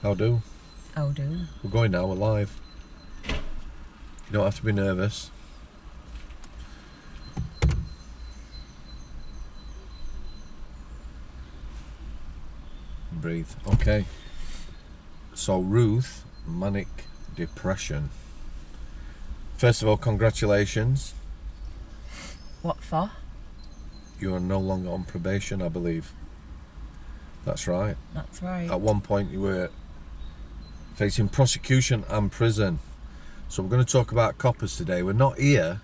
How do? How do? We're going now, we're live. You don't have to be nervous. Breathe. Okay. So Ruth, manic depression. First of all, congratulations. What for? You are no longer on probation, I believe. That's right. That's right. At one point you were facing prosecution and prison. So we're going to talk about coppers today. We're not here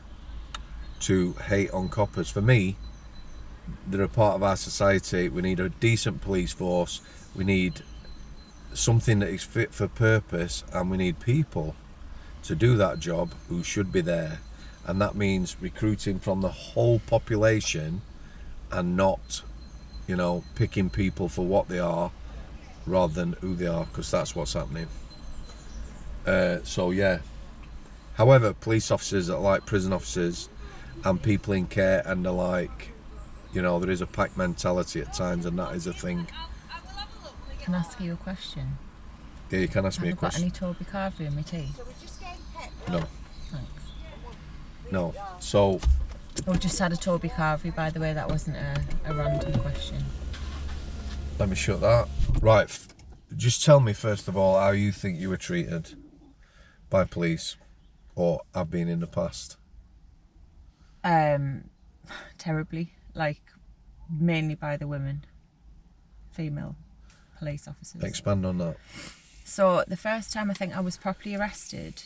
to hate on coppers. For me, they're a part of our society. We need a decent police force. We need something that is fit for purpose, and we need people to do that job who should be there. And that means recruiting from the whole population and not, you know, picking people for what they are rather than who they are, because that's what's happening. So yeah. However, police officers are like prison officers and people in care, and they're like, you know, there is a pack mentality at times, and that is a thing. Can I ask you a question? Yeah, you can ask me a Have I got question. any Toby Carvery in my tea? No. Thanks. No. So, We just had a Toby Carvery, by the way. That wasn't a random question. let me shut that. Right. Just tell me, first of all, how you think you were treated by police or have been in the past. Terribly. Like, mainly by the women. Female police officers. Expand on that. So, the first time I think I was properly arrested,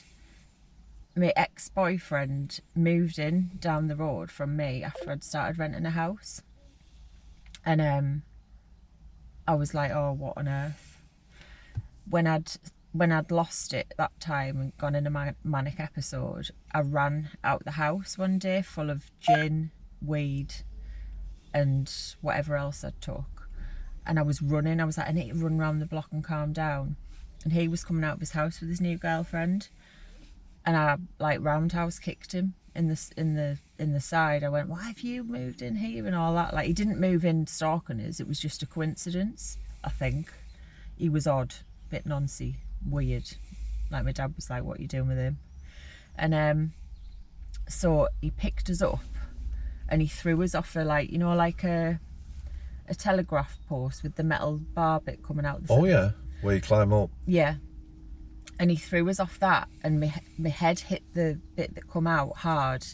my ex-boyfriend moved in down the road from me after I'd started renting a house. And I was like, oh, what on earth? When I'd lost it that time and gone in a manic episode, I ran out the house one day full of gin, weed and whatever else I took. And I was running. I was like, I need to run around the block and calm down. And he was coming out of his house with his new girlfriend. And I like roundhouse kicked him in the side. I went, why have you moved in here and all that? Like, he didn't move in stalking us. It was just a coincidence, I think. He was odd, bit noncy, weird. Like, my dad was like, what are you doing with him? And so he picked us up and he threw us off a, like, you know, like a telegraph post with the metal bar bit coming out the Oh yeah, where you climb up. Yeah. And he threw us off that, and my head hit the bit that come out hard.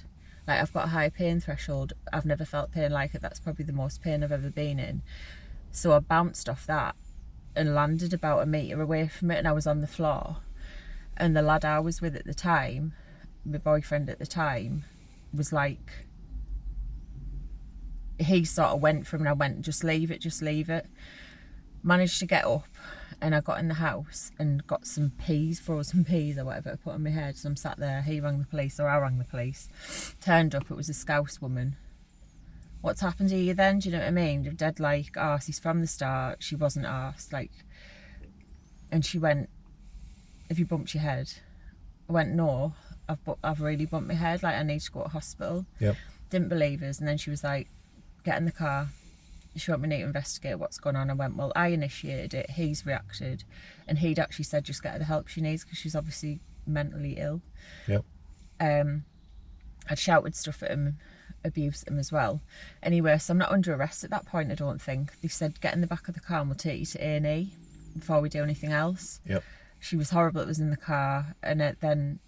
Like, I've got a high pain threshold. I've never felt pain like it. That's probably the most pain I've ever been in. So I bounced off that and landed about a metre away from it, and I was on the floor. And the lad I was with at the time, my boyfriend at the time, was like, he sort of went from, and I went, just leave it, just leave it. Managed to get up, and I got in the house and got some peas, frozen peas or whatever, to put on my head. So I'm sat there, he rang the police, or I rang the police. Turned up, it was a Scouse woman. What's happened to you then? Do you know what I mean? They're dead like arseys from the start. She wasn't arsed, like. And she went, have you bumped your head? I went, no, I've really bumped my head, like, I need to go to hospital. Yep. Didn't believe us. And then she was like, get in the car. She went, we need to investigate what's going on. I went, well, I initiated it, he's reacted, and he'd actually said just get her the help she needs because she's obviously mentally ill. Yep. I'd shouted stuff at him, abused him as well. Anyway, so I'm not under arrest at that point, I don't think. They said, get in the back of the car and we'll take you to A&E before we do anything else. Yep. She was horrible, it was in the car, and then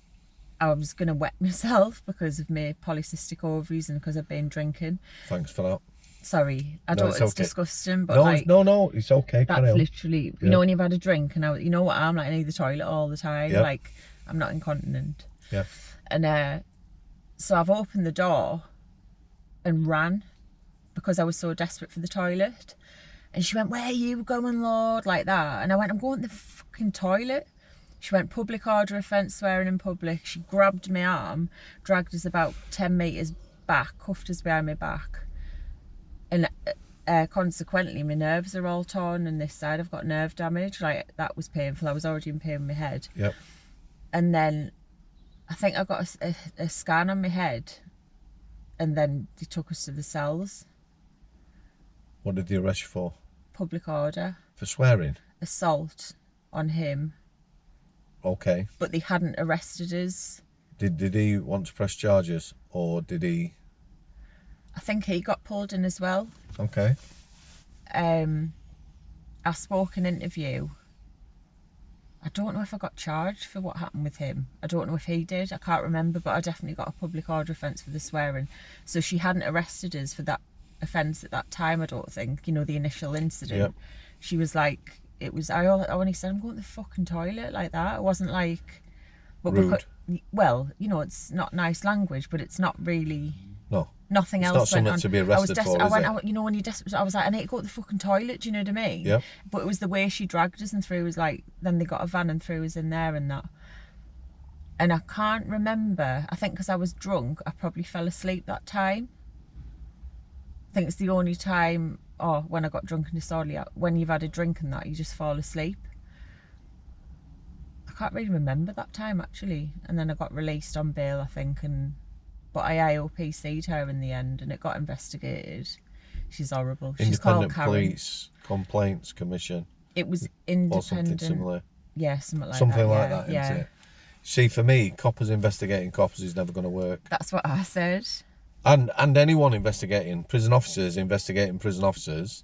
I was going to wet myself because of my polycystic ovaries and because I've been drinking. Thanks for that. Sorry, I No, don't. it's It's okay. disgusting, but No, like, no, it's okay. that's Carry on. literally, you know, when you've had a drink, and you know what I'm like, I need the toilet all the time. Yep. Like, I'm not incontinent. Yeah. And so I've opened the door and ran because I was so desperate for the toilet. And she went, where are you going, Lord? Like that. And I went, I'm going to the fucking toilet. She went, public order offence, swearing in public. She grabbed my arm, dragged us about 10 metres back, cuffed us behind my back. And consequently, my nerves are all torn on this side. I've got nerve damage. Like, that was painful. I was already in pain with my head. Yep. And then I think I got a scan on my head, and then they took us to the cells. What did they arrest you for? Public order. For swearing? Assault. on him. Okay. But they hadn't arrested us. Did he want to press charges, or did he? I think he got pulled in as well. Okay. I spoke an interview. I don't know if I got charged for what happened with him. I don't know if he did. I can't remember, but I definitely got a public order offence for the swearing. So she hadn't arrested us for that offence at that time, I don't think. You know, the initial incident. Yep. She was like, I only said, I'm going to the fucking toilet, like that. It wasn't like... But rude. Well, you know, it's not nice language, but it's not really... No. Nothing it's else not went something on. to be arrested for, I is went it? out, you know, when you're desperate, I was like, I need to go to the fucking toilet, do you know what I mean? Yep. But it was the way she dragged us and threw us, like, then they got a van and threw us in there and that. And I can't remember, I think because I was drunk, I probably fell asleep that time. I think it's the only time, when I got drunk and disorderly, when you've had a drink and that, you just fall asleep. I can't really remember that time, actually. And then I got released on bail, I think, but I IOPC'd her in the end, and it got investigated. She's horrible. She's called Independent Karen. Police Complaints Commission. It was independent. Or something similar. Yeah, something like something that. like that, isn't it? See, for me, coppers investigating coppers is never going to work. That's what I said. And anyone investigating, prison officers investigating prison officers,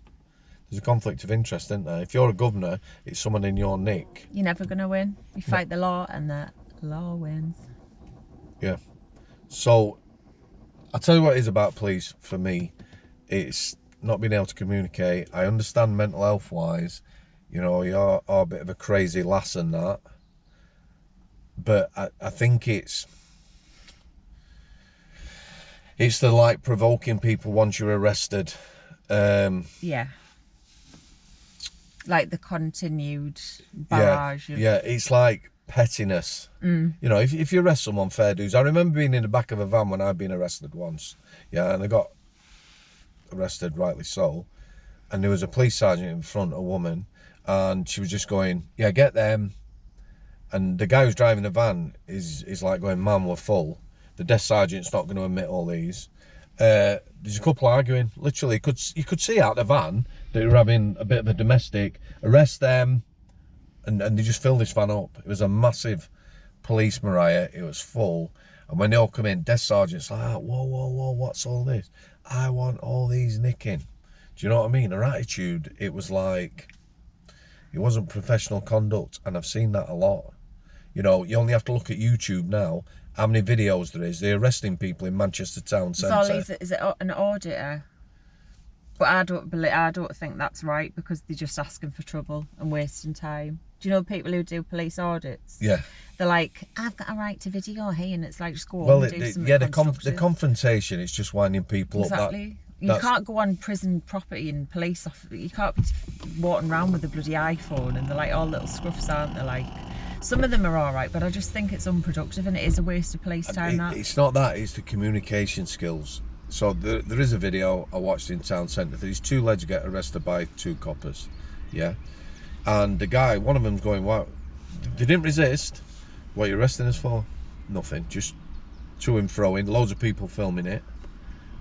there's a conflict of interest, isn't there? If you're a governor, it's someone in your nick. You're never going to win. You fight the law, and the law wins. Yeah. So, I'll tell you what it is about police for me. It's not being able to communicate. I understand mental health wise, you know, you're a bit of a crazy lass and that. But I think it's the like provoking people once you're arrested. Yeah. Like the continued barrage of... Yeah, it's like pettiness. You know, if you arrest someone, fair dues. I remember being in the back of a van when I'd been arrested once. Yeah, and I got arrested, rightly so. And there was a police sergeant in front, a woman, and she was just going, yeah, get them. And the guy who's driving the van is like going, man, we're full. The desk sergeant's not going to admit all these. There's a couple arguing. Literally, you could see out the van they were having a bit of a domestic. Arrest them. And they just filled this van up. It was a massive police Mariah. It was full. And when they all come in, desk sergeant's like, whoa, what's all this? I want all these nicking. Do you know what I mean? Her attitude, it was like, it wasn't professional conduct. And I've seen that a lot. You know, you only have to look at YouTube now, how many videos there is. They're arresting people in Manchester town centre. Is it an auditor? But I don't think that's right, because they're just asking for trouble and wasting time. Do you know people who do police audits? Yeah. They're like, I've got a right to video here, and it's like, just go Well, on and do something the constructive. confrontation, it's just winding people Exactly. up. You can't go on prison property and police off. You can't be walking around with a bloody iPhone, and they're like all little scruffs, aren't they? Like, some of them are all right, but I just think it's unproductive, and it is a waste of police time. It's not that, it's the communication skills. So there is a video I watched in town centre. These two lads get arrested by two coppers, yeah? And the guy, one of them's going, wow, they didn't resist. What are you arresting us for? Nothing, just to and fro in, loads of people filming it.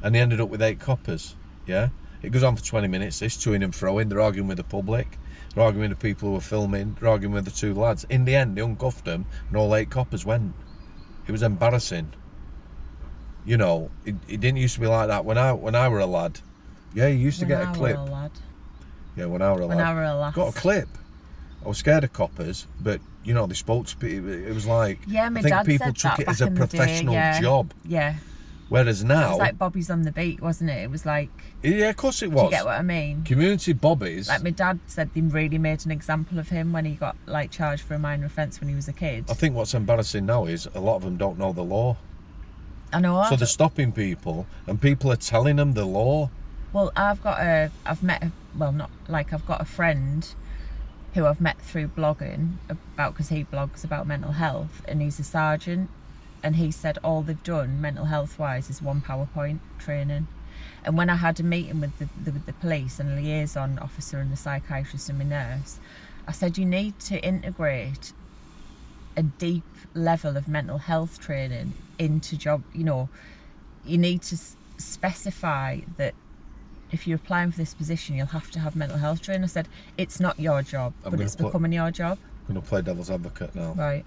And they ended up with 8 coppers, yeah? It goes on for 20 minutes, this to and fro in, they're arguing with the public. They're arguing with the people who were filming, they're arguing with the two lads. In the end, they uncuffed them, and all 8 coppers went. It was embarrassing. You know, it didn't used to be like that when I were a lad. Yeah, you used to get a clip. When I were a lad. Yeah, when I were a lad. When I were a lass. Got a clip. I was scared of coppers, but you know, they spoke to people. It was like, Yeah, my I think dad people said took that it as back a in the day, professional yeah. job. Yeah. Whereas It now, was like Bobby's on the beat, wasn't it? It was like, yeah, of course it do was. you get what I mean? Community bobbies. Like my dad said they really made an example of him when he got like charged for a minor offence when he was a kid. I think what's embarrassing now is a lot of them don't know the law. I know. So they're stopping people, and people are telling them the law. Well, I've got a friend who I've met through blogging because he blogs about mental health, and he's a sergeant, and he said all they've done mental health wise is 1 PowerPoint training. And when I had a meeting with the police and a liaison officer and the psychiatrist and my nurse, I said you need to integrate a deep level of mental health training into job. You know, you need to specify that if you're applying for this position, you'll have to have mental health training. I said, it's not your job, but it's becoming your job. I'm going to play devil's advocate now. Right.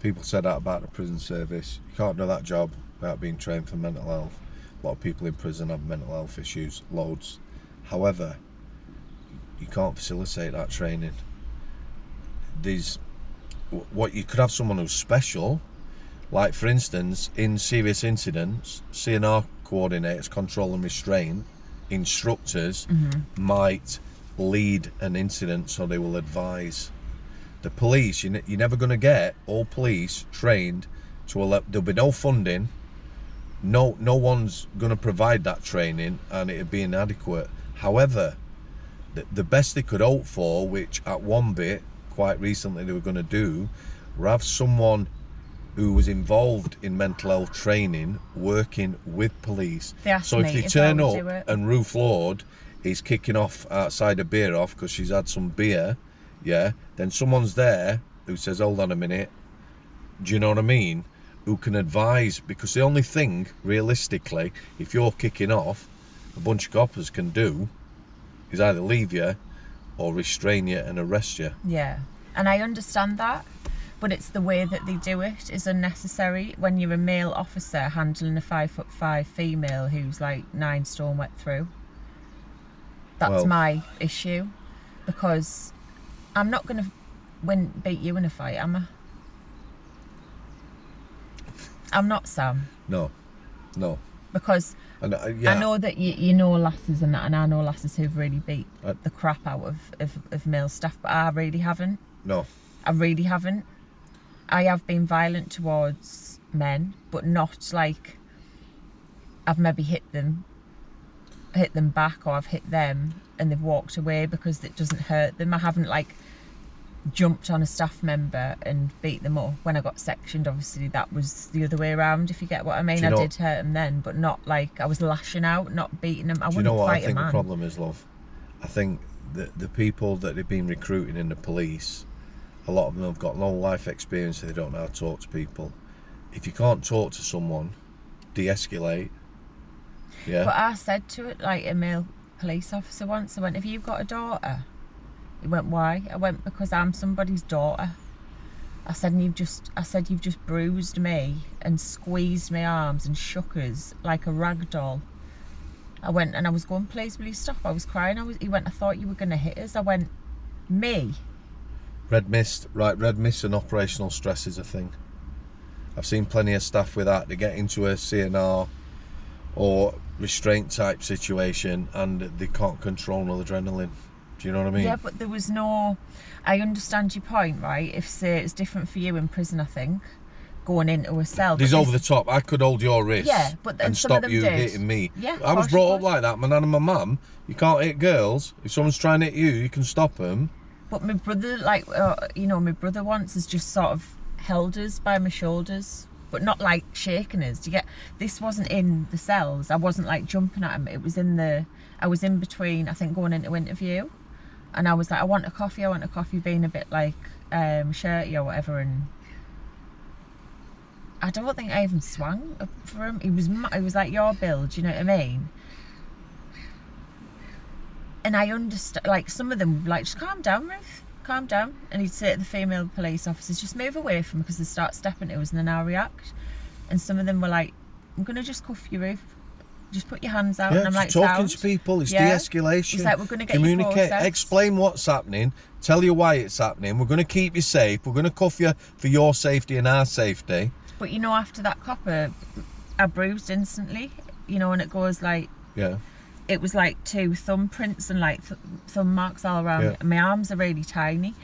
People said that about the prison service. You can't do that job without being trained for mental health. A lot of people in prison have mental health issues, loads. However, you can't facilitate that training. What you could have someone who's special, like for instance, in serious incidents, CNR coordinators, control and restraint, instructors might lead an incident, so they will advise. The police, you're never going to get all police trained to there'll be no funding, no one's going to provide that training, and it'd be inadequate. However, the best they could hope for, which at one bit quite recently they were going to do, were have someone who was involved in mental health training working with police. So if they turn up and Ruth Lord is kicking off outside a beer off because she's had some beer, yeah, then someone's there who says, hold on a minute, do you know what I mean, who can advise. Because the only thing realistically, if you're kicking off, a bunch of coppers can do is either leave you or restrain you and arrest you. Yeah, and I understand that, but it's the way that they do it is unnecessary. When you're a male officer handling a 5'5" female who's like 9 stone wet through, that's my issue. Because I'm not going to beat you in a fight, am I? I'm not, Sam. No. Because I know that you know lasses and that, and I know lasses who've really beat the crap out of male staff, but I really haven't. No. I really haven't. I have been violent towards men, but not like I've maybe hit them back, or I've hit them and they've walked away because it doesn't hurt them. I haven't like jumped on a staff member and beat them up. When I got sectioned, obviously that was the other way around, if you get what I mean. I did hurt them then, but not like I was lashing out, not beating them. I wouldn't fight a man. Do you know what I think the problem is, love? I think that the people that have been recruiting in the police, a lot of them have got no life experience, so they don't know how to talk to people. If you can't talk to someone, de-escalate. Yeah. But I said to it, like a male police officer once, I went, have you got a daughter? He went, why? I went, because I'm somebody's daughter. I said, you've just bruised me and squeezed my arms and shook us like a rag doll. I went, and I was going, please will you stop? I was crying. He went, I thought you were going to hit us. I went, me? Red mist and operational stress is a thing. I've seen plenty of staff with that. They get into a CNR or restraint type situation and they can't control no adrenaline. Do you know what I mean? Yeah, but there was no... I understand your point, right? If, say, it's different for you in prison, I think, going into a cell. He's over the top. I could hold your wrist, yeah, but and stop you hitting me. Yeah, I was brought up like that. My nan and my mum, you can't hit girls. If someone's trying to hit you, you can stop them. But my brother, like, my brother once has just sort of held us by my shoulders, but not like shaking us. Do you get? This wasn't in the cells. I wasn't like jumping at him. It was in the... I was in between, I think, going into interview. And I was like, I want a coffee, being a bit like shirty or whatever. And I don't think I even swung up for him. He was like your build, do you know what I mean? And I understand, like, some of them would be like, just calm down, Ruth, calm down. And he'd say to the female police officers, just move away from him, because they start stepping to us and then I'll react. And some of them were like, I'm going to just cuff you, Ruth. Just put your hands out. Yeah, and I'm like, talking to people, it's de-escalation. He's like, we're going to get communicate, explain what's happening, tell you why it's happening. We're going to keep you safe. We're going to cuff you for your safety and our safety. But you know, after that copper, I bruised instantly. You know, and it goes like, yeah, it was like 2 thumbprints and like thumb marks all around. Yeah. And my arms are really tiny.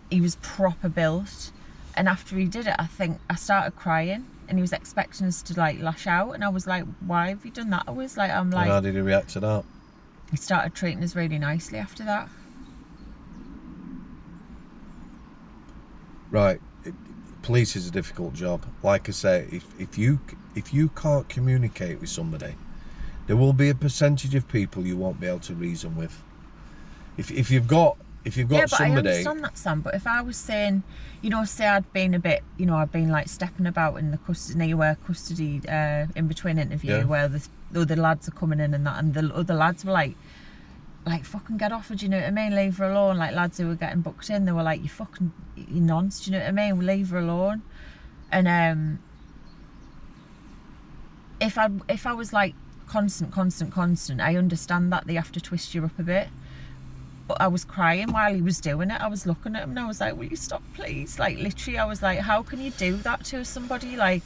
He was proper built, and after he did it, I think I started crying. And he was expecting us to like lash out, and I was like, why have you done that? I'm like, and how did he react to that? He started treating us really nicely after that. Right, police is a difficult job. Like I say, if you can't communicate with somebody, there will be a percentage of people you won't be able to reason with. If you've got somebody... I understand that, Sam, but if I was saying, you know, say I'd been a bit, you know, I'd been like stepping about in the custody, where custody, in between interview, where the other lads are coming in and that, and the other lads were like like, fucking get off her, do you know what I mean? Leave her alone. Like, lads who were getting booked in, they were like, you nonce, do you know what I mean? Leave her alone. And if I was like constant, I understand that they have to twist you up a bit. But I was crying while he was doing it. I was looking at him and I was like, will you stop, please? Like, literally, I was like, how can you do that to somebody? Like,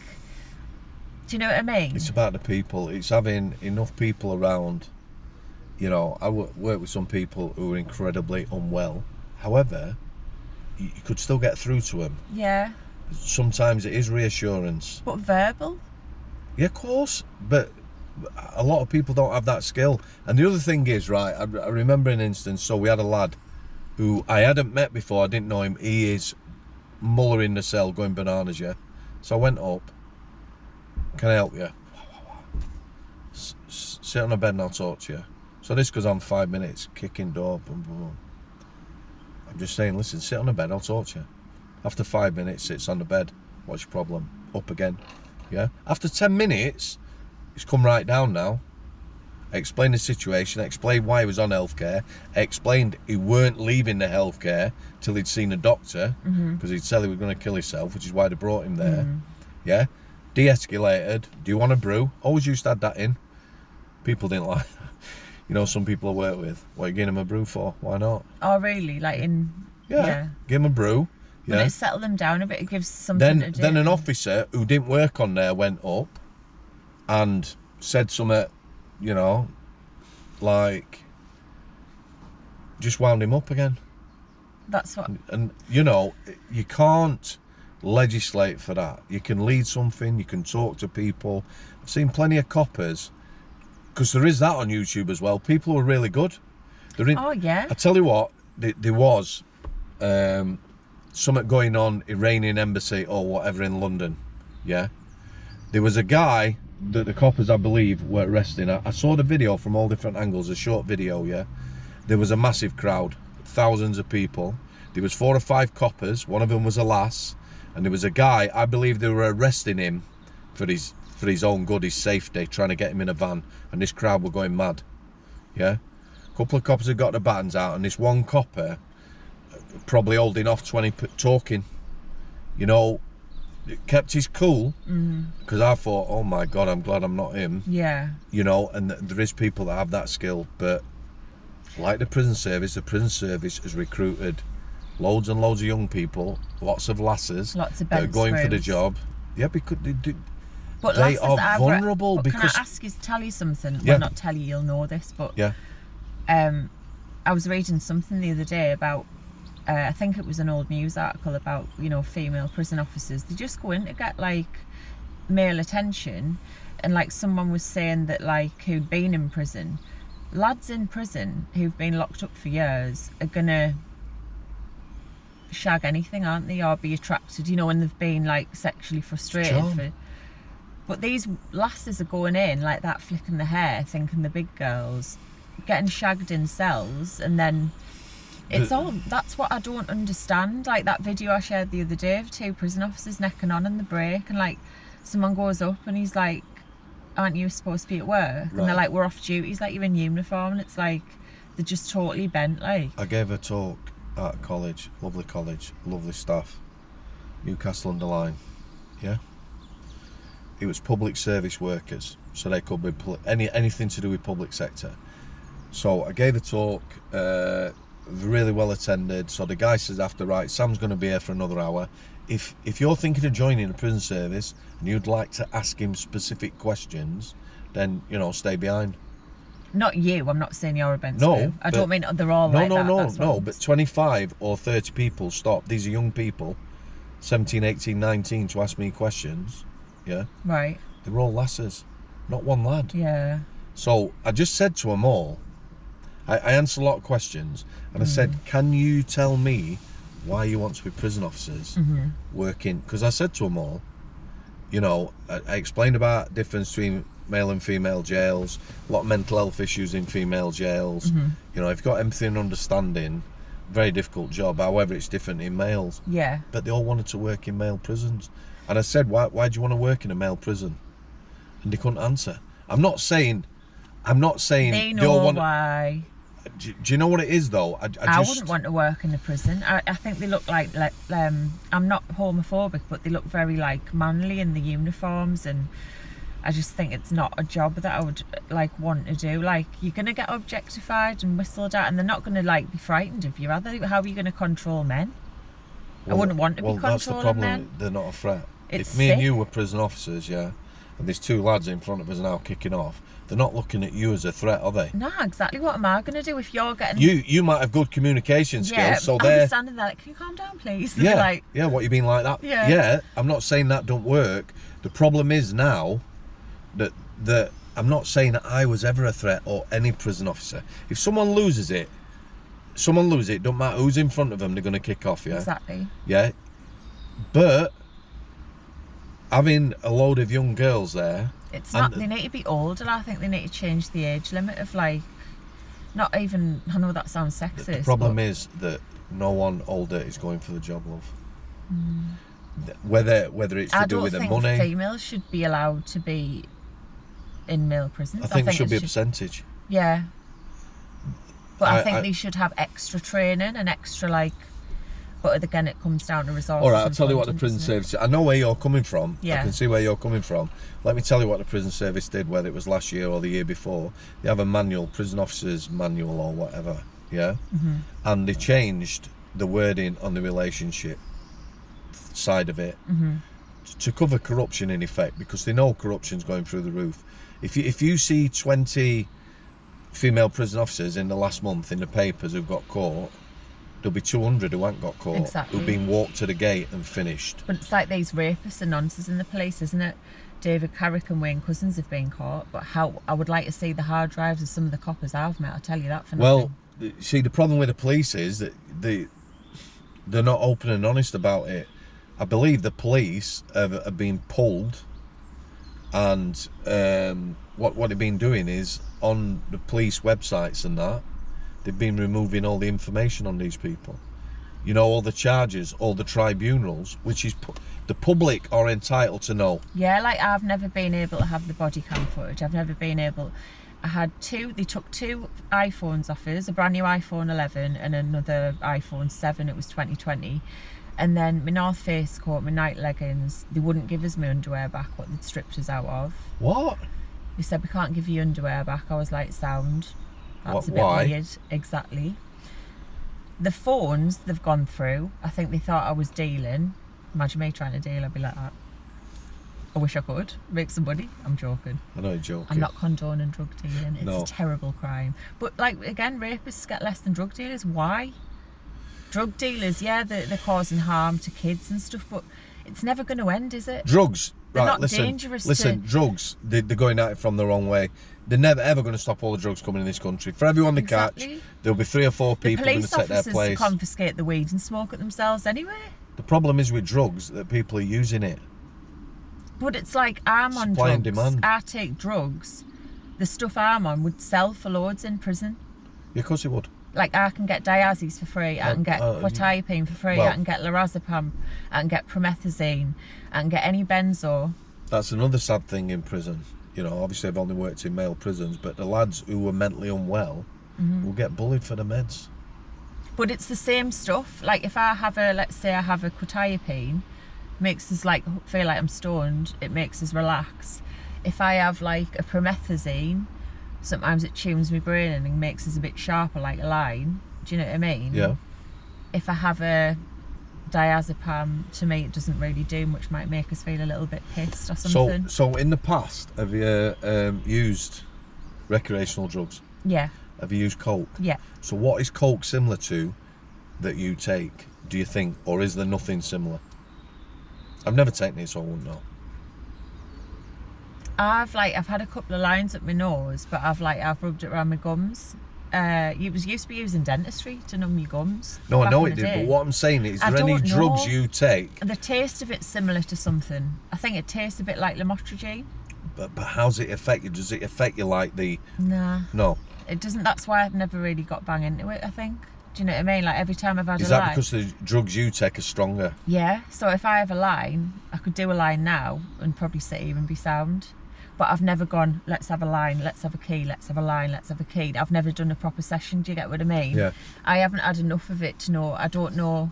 do you know what I mean? It's about the people. It's having enough people around. You know, I work with some people who are incredibly unwell. However, you could still get through to them. Yeah. Sometimes it is reassurance. But verbal? Yeah, of course. But a lot of people don't have that skill. And the other thing is, right, I remember an instance. So we had a lad who I hadn't met before. I didn't know him. He is muller in the cell going bananas, yeah. So I went up. Can I help you? Sit on a bed and I'll talk to you. So this goes on 5 minutes, kicking door, boom, boom, boom. I'm just saying, listen, sit on the bed, I'll talk to you. After 5 minutes, sits on the bed. What's your problem? Up again. Yeah. After 10 minutes, he's come right down now. I explained the situation, I explained why he was on healthcare, I explained he weren't leaving the healthcare till he'd seen a doctor, because he'd said he was going to kill himself, which is why they brought him there. Yeah. De-escalated. Do you want a brew? Always used to add that in. People didn't like that. You know, some people I work with, what are you getting him a brew for? Why not? Oh, really? Like Yeah. Give him a brew. Yeah. When it settled them down a bit, it gives something to do. Then an officer who didn't work on there went up and said something, you know, like, just wound him up again. That's what... And, you know, you can't legislate for that. You can lead something, you can talk to people. I've seen plenty of coppers, because there is that on YouTube as well. People are really good. Oh, yeah. I tell you what, there was something going on, Iranian embassy or whatever in London, yeah? There was a guy that the coppers, I believe, were arresting. I saw the video from all different angles, a short video, yeah? There was a massive crowd, thousands of people. There was 4 or 5 coppers, one of them was a lass, and there was a guy, I believe they were arresting him for his own good, his safety, trying to get him in a van, and this crowd were going mad, yeah? A couple of coppers had got the batons out, and this one copper, probably holding off 20, talking, you know, kept his cool, because I thought, oh my God, I'm glad I'm not him. Yeah. You know, and there is people that have that skill, but like the prison service has recruited loads and loads of young people, lots of lasses, lots of that are going for the job. Yeah, because they are vulnerable. But because can I tell you something? Yeah. Well, not tell you, you'll know this, but yeah. I was reading something the other day about, I think it was an old news article about, you know, female prison officers. They just go in to get like male attention, and like someone was saying that, like, who'd been in prison, lads in prison who've been locked up for years are gonna shag anything, aren't they, or be attracted, you know, when they've been like sexually frustrated. But these lasses are going in like that, flicking the hair, thinking the big girls, getting shagged in cells, and then that's what I don't understand. Like that video I shared the other day of 2 prison officers necking on in the break, and like someone goes up and he's like, aren't you supposed to be at work? Right. And they're like, we're off duty. He's like, you're in uniform. And it's like, they're just totally bent. Like, I gave a talk at a college, lovely staff, Newcastle under Lyme, yeah? It was public service workers, so they could be anything to do with public sector. So I gave a talk, really well attended. So the guy says after, right, Sam's going to be here for another hour. If you're thinking of joining the prison service and you'd like to ask him specific questions, then, you know, stay behind. Not you, I'm not saying you're a bent No, screw. I don't mean they're all like that. No, but 25 or 30 people stopped. These are young people, 17, 18, 19, to ask me questions, yeah? Right. They were all lasses, not one lad. Yeah. So I just said to them all, I answered a lot of questions, and I said, can you tell me why you want to be prison officers working? Because I said to them all, you know, I explained about the difference between male and female jails, a lot of mental health issues in female jails. You know, if you've got empathy and understanding, very difficult job. However, it's different in males. Yeah. But they all wanted to work in male prisons. And I said, why do you want to work in a male prison? And they couldn't answer. I'm not saying they know all want. Why. Do you know what it is though? I wouldn't want to work in a prison. I think they look like I'm not homophobic, but they look very like manly in the uniforms, and I just think it's not a job that I would like want to do. Like, you're gonna get objectified and whistled at, and they're not gonna like be frightened of you, are they? How are you gonna control men? I wouldn't want to be controlling that's the problem. men. They're not a threat. It's if me and sick. you were prison officers, yeah, and there's two lads in front of us now kicking off, they're not looking at you as a threat, are they? No, exactly. What am I gonna do if you're getting? You might have good communication skills, Yeah, so I'll they're be standing there like, can you calm down, please? And yeah, they're like, yeah. What you mean like that? Yeah. I'm not saying that don't work. The problem is now that I'm not saying that I was ever a threat or any prison officer. If someone loses it, don't matter who's in front of them, they're going to kick off, yeah? exactly. Yeah. But having a load of young girls there... It's not, they need to be older. I think they need to change the age limit of like, not even, I know that sounds sexist. The problem is that no one older is going for the job, love. Whether it's to do with the money... I don't think females should be allowed to be in male prisons. I think there should be a percentage. Yeah. But I think they should have extra training and extra like... But again, it comes down to resources. All right, I'll tell you what the prison service... I know where you're coming from. Yeah. I can see where you're coming from. Let me tell you what the prison service did, whether it was last year or the year before. They have a manual, prison officers manual or whatever, yeah? And they changed the wording on the relationship side of it to cover corruption in effect, because they know corruption's going through the roof. If you see 20 female prison officers in the last month in the papers who've got caught, there'll be 200 who haven't got caught, Exactly. who've been walked to the gate and finished. But it's like these rapists and nonsense in the police, isn't it? David Carrick and Wayne Cousins have been caught, but how I would like to see the hard drives of some of the coppers I've met, I'll tell you that for nothing. Well, see, the problem with the police is that they're not open and honest about it. I believe the police have been pulled, and what they've been doing is, on the police websites and that, they've been removing all the information on these people. You know, all the charges, all the tribunals, which is the public are entitled to know. Yeah, like I've never been able to have the body cam footage. I've never been able... they took two iPhones off us, a brand new iPhone 11 and another iPhone 7, it was 2020. And then my North Face coat, my night leggings, they wouldn't give us my underwear back, what they'd stripped us out of. What? They said, we can't give you underwear back. I was like, sound. That's a bit why? weird. Exactly. The phones they've gone through, I think they thought I was dealing. Imagine me trying to deal, I'd be like that. I wish I could make some money. I'm joking. I know you're joking. I'm not condoning drug dealing. It's No. a terrible crime. But like, again, rapists get less than drug dealers. Why? Drug dealers, yeah, they're causing harm to kids and stuff, but it's never going to end, is it? Drugs. They're Right, not listen, dangerous listen, to... drugs, they're going at it from the wrong way. They're never ever going to stop all the drugs coming in this country. For everyone they catch, Exactly. there'll be 3 or 4 The people going to police take their officers place. confiscate the weed and smoke it themselves anyway. The problem is with drugs that people are using it. But it's like, I'm on Supply and drugs. demand. I take drugs. The stuff I'm on would sell for loads in prison. Yeah, of course it would. Like, I can get diazes for free, I can get quetiapine for free, well- I can get lorazepam, I can get promethazine, I can get any benzo. That's another sad thing in prison. You know, obviously I've only worked in male prisons, but the lads who were mentally unwell will get bullied for the meds. But it's the same stuff. Like, if I have let's say I have a quetiapine, makes us like feel like I'm stoned, it makes us relax. If I have like a promethazine, sometimes it tunes my brain and makes us a bit sharper, like a line. Do you know what I mean? Yeah. If I have a diazepam, to me it doesn't really do much, might make us feel a little bit pissed or something. So in the past, have you used recreational drugs? Yeah, Have you used coke? yeah. So what is coke similar to that you take, do you think? Or is there nothing similar? I've never taken it, so I wouldn't know. I've had a couple of lines up my nose, but I've rubbed it around my gums. It was used to be used in dentistry to numb your gums. No, I back know in it the did, day. but what I'm saying is, I there any don't drugs know. you take? The taste of it's similar to something. I think it tastes a bit like lamotrigine. But how's it affect you? Does it affect you like the... Nah, No. it doesn't. That's why I've never really got bang into it, I think. Do you know what I mean? Like, every time I've had Is a that line... because the drugs you take are stronger? Yeah, so if I have a line, I could do a line now and probably sit here and be sound. but I've never gone, let's have a line, let's have a key, let's have a line, let's have a key. I've never done a proper session, do you get what I mean? Yeah. I haven't had enough of it to know. I don't know.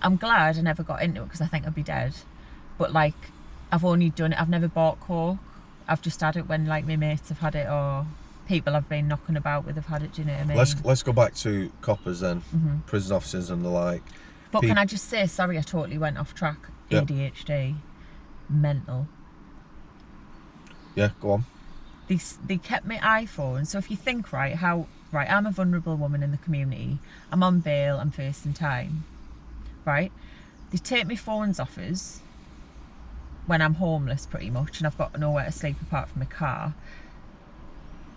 I'm glad I never got into it because I think I'd be dead. But like, I've only done it, I've never bought coke. I've just had it when like my mates have had it, or people I've been knocking about with have had it, do you know what I mean? Let's go back to coppers then, prison officers and the like. But can I just say, sorry, I totally went off track. Yep. ADHD, mental. Yeah, go on. They kept my iPhone. So if you think, right, I'm a vulnerable woman in the community. I'm on bail, I'm facing time. Right? They take my phones off us when I'm homeless pretty much, and I've got nowhere to sleep apart from my car.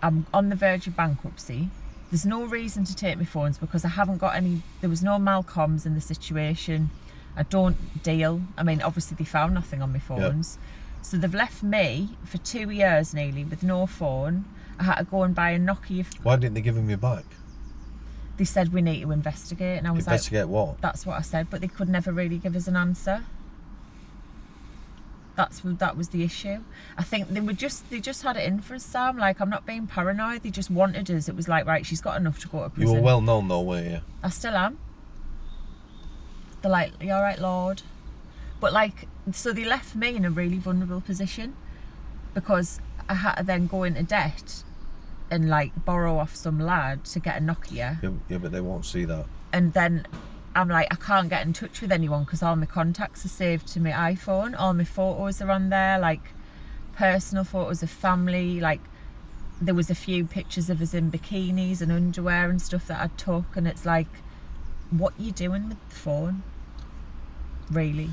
I'm on the verge of bankruptcy. There's no reason to take my phones because I haven't got any, there was no malcoms in the situation. I don't deal. I mean, obviously they found nothing on my phones. Yep. So they've left me for 2 years nearly with no phone. I had to go and buy a Nokia. Why didn't they give him you back? They said we need to investigate, and I was investigate like, what? That's what I said, but they could never really give us an answer. That was the issue. I think they just had it in for us, Sam. Like, I'm not being paranoid. They just wanted us. It was like, right, she's got enough to go to prison. You were well known though, weren't you? I still am. They're like, you all right, Lord? But like, so they left me in a really vulnerable position because I had to then go into debt and like borrow off some lad to get a Nokia. Yeah, but they won't see that. And then I'm like, I can't get in touch with anyone because all my contacts are saved to my iPhone. All my photos are on there, like personal photos of family. Like, there was a few pictures of us in bikinis and underwear and stuff that I took, and it's like, what are you doing with the phone? Really?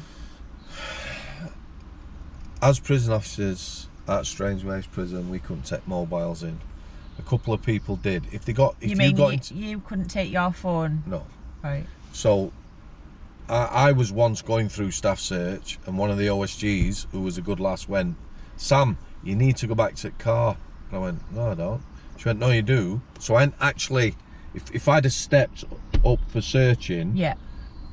As prison officers at Strangeways prison, we couldn't take mobiles in. A couple of people did. If you couldn't take your phone? No. Right. So I was once going through staff search, and one of the OSGs, who was a good lass, went, Sam, you need to go back to the car. And I went, no, I don't. She went, no, you do. So I actually, if I'd have stepped up for searching, yeah,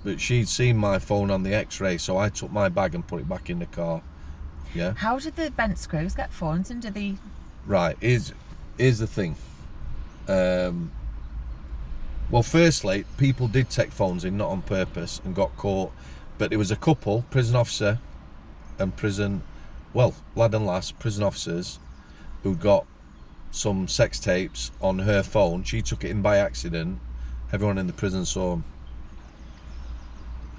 but she'd seen my phone on the x-ray, so I took my bag and put it back in the car. Yeah. How did the bent screws get phones into the... Right, here's the thing. Well, firstly, people did take phones in, not on purpose, and got caught. But it was a couple, prison officer and lad and lass, prison officers, who got some sex tapes on her phone. She took it in by accident. Everyone in the prison saw them.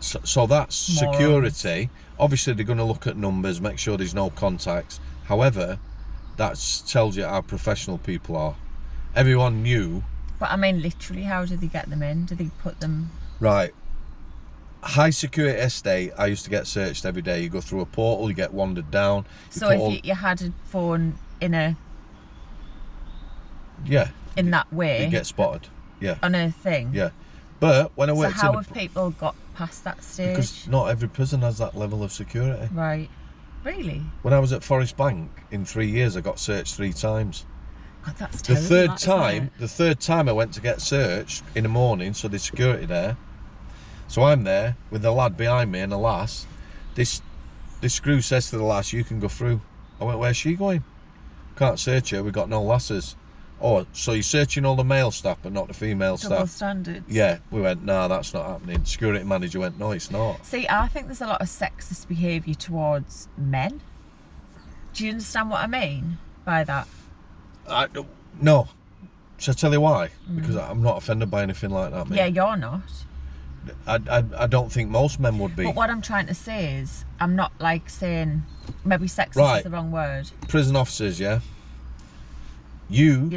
So that's security. Obviously, they're going to look at numbers, make sure there's no contacts. However, that tells you how professional people are. Everyone knew. But I mean, literally, how do they get them in? Do they put them... Right. High security estate, I used to get searched every day. You go through a portal, you get wandered down. So if you had a phone in a... Yeah. In that way. You get spotted. Yeah. On a thing. Yeah. But when I worked So how have people got past that stage? Because not every prison has that level of security. Right. Really? When I was at Forest Bank, in 3 years, I got searched 3 times. God, that's The terrible. third time I went to get searched in the morning, so there's security there. So I'm there with the lad behind me and a lass. This screw says to the lass, you can go through. I went, where's she going? Can't search her, we've got no lasses. Oh, so you're searching all the male staff but not the female staff? Double standards. Yeah, we went, nah, that's not happening. Security manager went, no, it's not. See, I think there's a lot of sexist behaviour towards men. Do you understand what I mean by that? No. Shall I tell you why? Because I'm not offended by anything like that, mate. Yeah, you're not. I don't think most men would be. But what I'm trying to say is, I'm not like saying, maybe sexist is the wrong word. Prison officers, yeah? You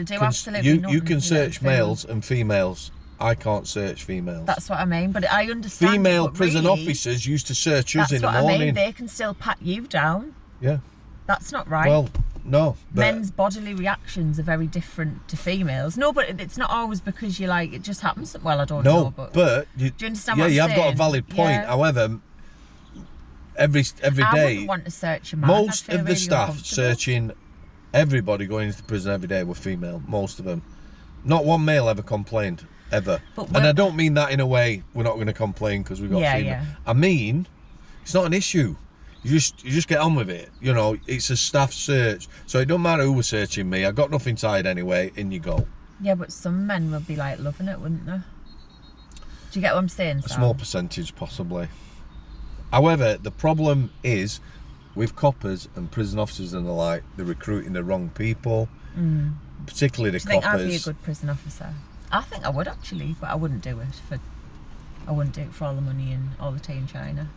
can search males and females. I can't search females. That's what I mean, but I understand. Female prison officers used to search us in the morning. That's what I mean, they can still pat you down. Yeah. That's not right. Well, no. Men's bodily reactions are very different to females. No, but it's not always because you like, it just happens. Well, I don't know. But do you understand what I'm saying? Yeah, you have got a valid point. Yeah. However, every day, I wouldn't want to search a man. Most of the staff searching everybody going into prison every day were female. Most of them. Not one male ever complained, ever. And I don't mean that in a way we're not going to complain because we've got female. Yeah. I mean, it's not an issue. You just get on with it. You know, it's a staff search, so it don't matter who was searching me. I got nothing to hide anyway. In you go. Yeah, but some men would be like loving it, wouldn't they? Do you get what I'm saying, Sam? A small percentage, possibly. However, the problem is with coppers and prison officers and the like, they're recruiting the wrong people, particularly the Do you coppers. think I'd be a good prison officer? I think I would actually, but I wouldn't do it for. I wouldn't do it for all the money and all the tea in China.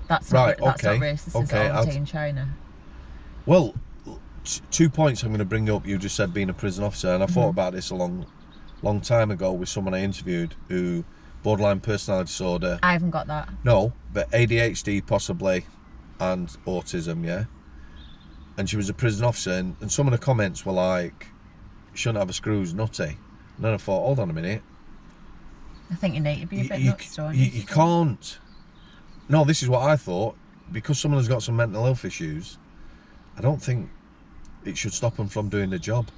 That's right. not, that's okay. not racist. Okay. All the tea in China. Well, 2 points I'm going to bring up. You just said being a prison officer, and I thought about this a long time ago with someone I interviewed who borderline personality disorder. I haven't got that. No, but ADHD possibly, and autism. Yeah. And she was a prison officer, and some of the comments were like, "You shouldn't have a screws, nutty." And then I thought, hold on a minute. I think you need to be a bit nuts, don't you can't. No, this is what I thought. Because someone has got some mental health issues, I don't think it should stop them from doing the job.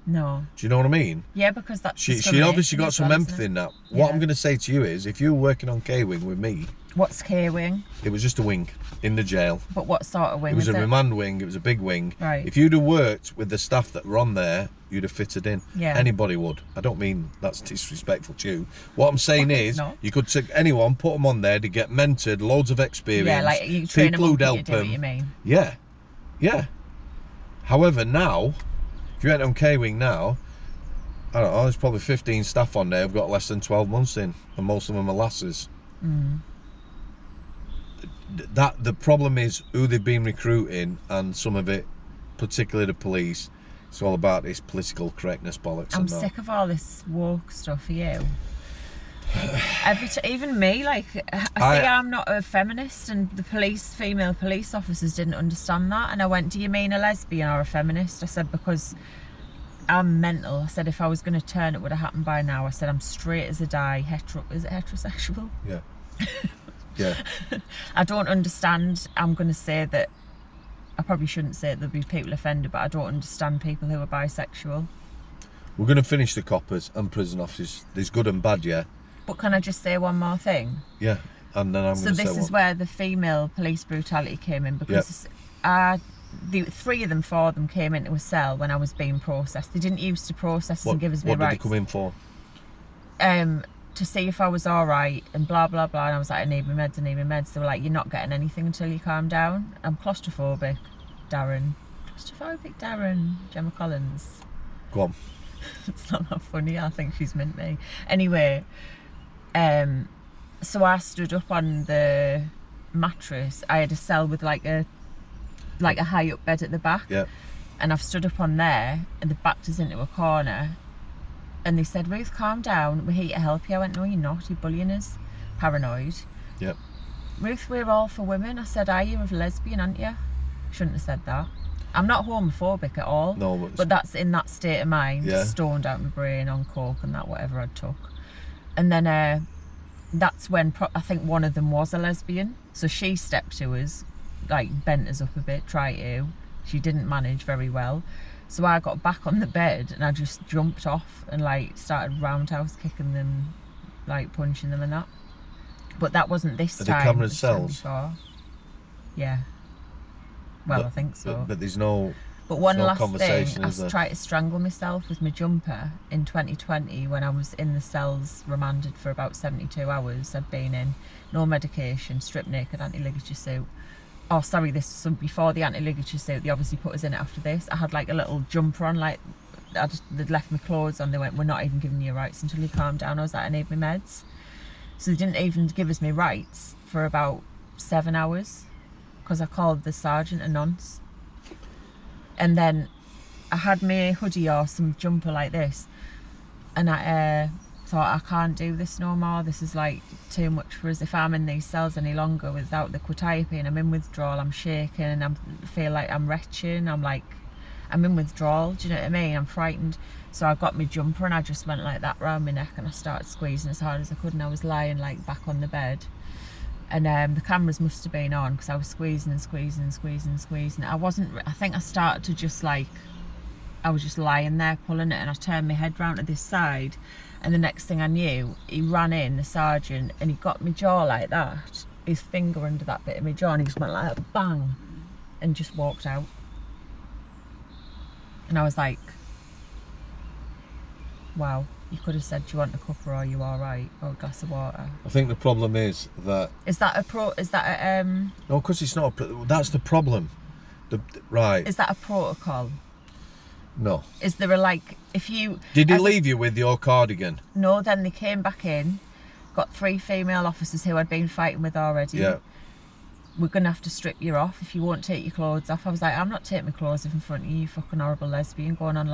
No. Do you know what I mean? Yeah, because that's She obviously got some empathy in that. What Yeah. I'm going to say to you is, if you were working on K-Wing with me, What's K-Wing? it was just a wing in the jail. But what sort of wing It was is a remand wing. It was a big wing. Right. If you'd have worked with the staff that were on there, you'd have fitted in. Yeah. Anybody would. I don't mean that's disrespectful to you. What I'm saying It's is, not. you could take anyone, put them on there to get mentored, loads of experience. Yeah, like you train people them who'd up, help you do what them. you mean. Yeah, yeah. However, now, if you went on K-Wing now, I don't know, there's probably 15 staff on there who've got less than 12 months in, and most of them are lasses. That the problem is who they've been recruiting, and some of it, particularly the police, it's all about this political correctness bollocks. I'm and that. sick of all this woke stuff for you. Even me, like, I'm not a feminist, and the female police officers didn't understand that. And I went, "Do you mean a lesbian or a feminist?" I said, "Because I'm mental." I said, "If I was going to turn, it would have happened by now." I said, "I'm straight as a die. Is it heterosexual?" Yeah. Yeah. I don't understand. I'm going to say that. I probably shouldn't say it, there'll be people offended, but I don't understand people who are bisexual. We're going to finish the coppers and prison officers. There's good and bad, yeah. But can I just say one more thing? Yeah, and then I'm going to say So this is where the female police brutality came in, because four of them came into a cell when I was being processed. They didn't used to process us and give us my rights. What did rights. they come in for? To see if I was all right and blah blah blah, and I was like, I need my meds. They were like, "You're not getting anything until you calm down." I'm claustrophobic, Darren. Gemma Collins. Go on. It's not that funny. I think she's meant me. Anyway, so I stood up on the mattress. I had a cell with like a high up bed at the back. Yeah. And I've stood up on there, and they've backed us into a corner. And they said, "Ruth, calm down. We're here to help you." I went, "No, you're not. You're bullying us." Paranoid. Yep. "Ruth, we're all for women." I said, "Are you a lesbian, aren't you?" Shouldn't have said that. I'm not homophobic at all. No, but that's in that state of mind, Yeah. stoned out my brain on coke and that whatever I took. And then that's when I think one of them was a lesbian. So she stepped to us, like bent us up a bit, tried to. She didn't manage very well. So I got back on the bed and I just jumped off and like started roundhouse kicking them, like punching them and that. But that wasn't this Are time. the cameras this time cells? before. Yeah. Well, I think so. But there's no. But one no last conversation, thing, is I there? tried to strangle myself with my jumper in 2020 when I was in the cells remanded for about 72 hours. I'd been in, no medication, stripped naked, anti-ligature suit. Oh, sorry, this was before the anti-ligature suit. They obviously put us in it after this. I had like a little jumper on, like they'd left my clothes on. They went, "We're not even giving you your rights until you calm down." I was like, "I need my meds." So they didn't even give us my rights for about 7 hours because I called the sergeant a nonce. And then I had my hoodie or some jumper like this, and I thought, I can't do this no more. This is like too much for us. If I'm in these cells any longer without the quetiapine, I'm in withdrawal, I'm shaking, and I feel like I'm retching. I'm in withdrawal, do you know what I mean? I'm frightened. So I got my jumper and I just went like that round my neck and I started squeezing as hard as I could, and I was lying like back on the bed. And the cameras must have been on because I was squeezing and squeezing and squeezing and squeezing. I think I started to just like, I was just lying there pulling it, and I turned my head round to this side, and the next thing I knew, he ran in, the sergeant, and he got my jaw like that. his finger under that bit of my jaw, and he just went like a bang, and just walked out. And I was like, wow, you could have said, do you want a cuppa or are you alright? Or a glass of water. I think the problem is that... Is that a No, because it's not that's the problem. Right. Is that a protocol? No. Is there a, like, if you... Did he leave you with your cardigan? No, then they came back in, got 3 female officers who I'd been fighting with already. Yeah. We're going to have to strip you off if you won't take your clothes off. I was like, I'm not taking my clothes off in front of you, you fucking horrible lesbian, going on